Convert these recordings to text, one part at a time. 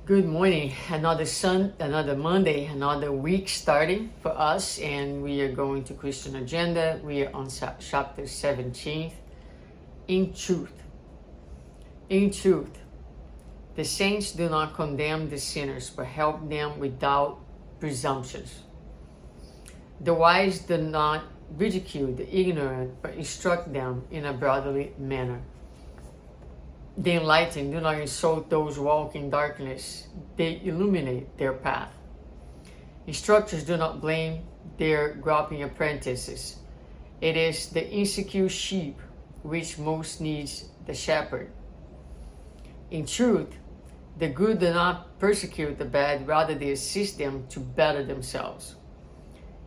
Good morning. Another Monday, another week starting for us, and we are going to Christian Agenda. We are on chapter 17. In truth, in truth, the saints do not condemn the sinners, but help them without presumptions. The wise do not ridicule the ignorant, but instruct them in a brotherly manner. The enlightened do not insult those who walk in darkness, they illuminate their path. Instructors do not blame their groping apprentices. It is the insecure sheep which most needs the shepherd. In truth, the good do not persecute the bad, rather they assist them to better themselves.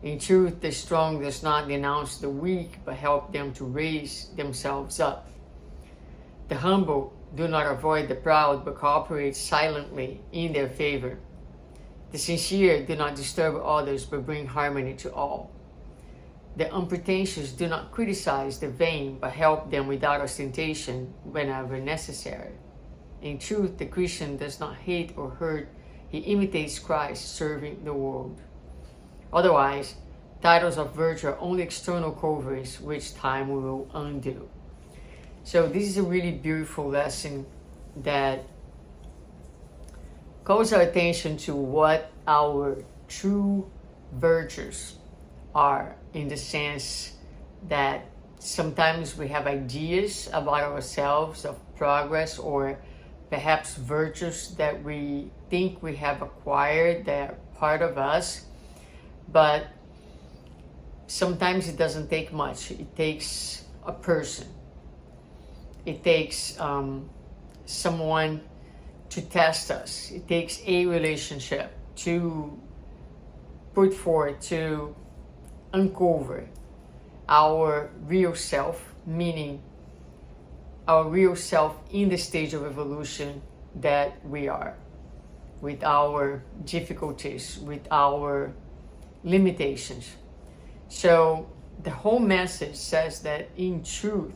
In truth, the strong does not denounce the weak, but help them to raise themselves up. The humble do not avoid the proud, but cooperate silently in their favor. The sincere do not disturb others, but bring harmony to all. The unpretentious do not criticize the vain, but help them without ostentation whenever necessary. In truth, the Christian does not hate or hurt, he imitates Christ, serving the world. Otherwise, titles of virtue are only external coverings, which time will undo. So this is a really beautiful lesson that calls our attention to what our true virtues are, in the sense that sometimes we have ideas about ourselves of progress, or perhaps virtues that we think we have acquired that are part of us, but sometimes it doesn't take much. It takes a person. It takes someone to test us. It takes a relationship to put forward, to uncover our real self, meaning our real self in the stage of evolution that we are, with our difficulties, with our limitations. So the whole message says that in truth,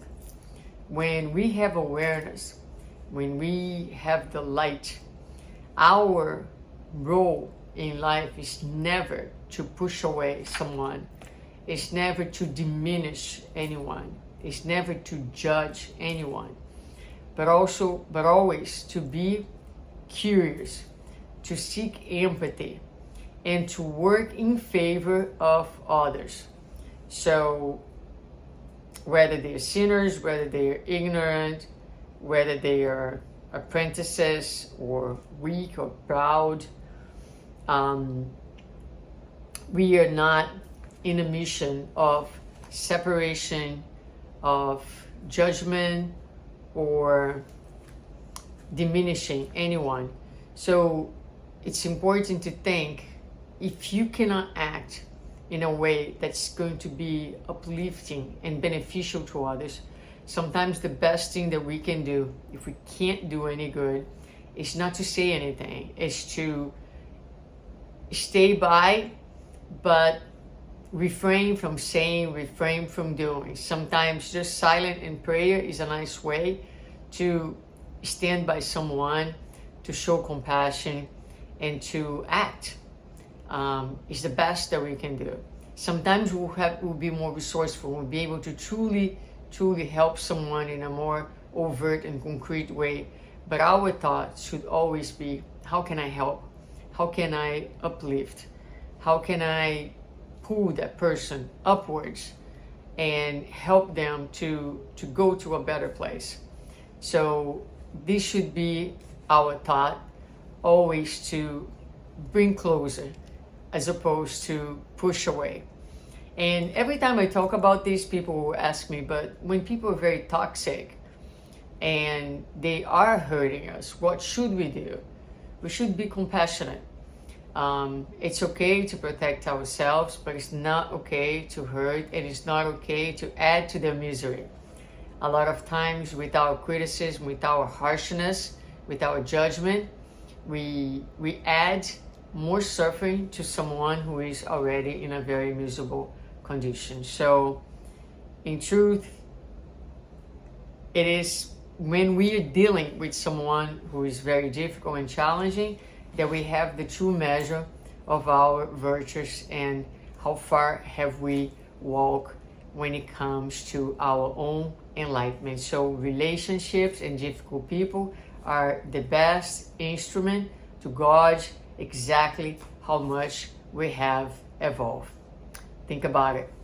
when we have awareness, when we have the light, our role in life is never to push away someone. It's never to diminish anyone. It's never to judge anyone. But always to be curious, to seek empathy, and to work in favor of others. So whether they are sinners, whether they are ignorant, whether they are apprentices or weak or proud, we are not in a mission of separation, of judgment, or diminishing anyone. So it's important to think, if you cannot act in a way that's going to be uplifting and beneficial to others, sometimes the best thing that we can do, if we can't do any good, is not to say anything. Is to stay by, but refrain from saying, refrain from doing. Sometimes just silent in prayer is a nice way to stand by someone, to show compassion, and to act. Is the best that we can do. Sometimes we'll be more resourceful. We'll be able to truly help someone in a more overt and concrete way. But our thought should always be, how can I help? How can I uplift? How can I pull that person upwards and help them to go to a better place? So this should be our thought, always to bring closer, as opposed to push away. And every time I talk about this, people will ask me, but when people are very toxic and they are hurting us, what should we do? We should be compassionate. It's okay to protect ourselves, but it's not okay to hurt, and it's not okay to add to their misery. A lot of times, with our criticism, with our harshness, with our judgment, we add more suffering to someone who is already in a very miserable condition. So in truth, it is when we are dealing with someone who is very difficult and challenging, that we have the true measure of our virtues and how far have we walked when it comes to our own enlightenment. So relationships and difficult people are the best instrument to gauge exactly how much we have evolved. Think about it.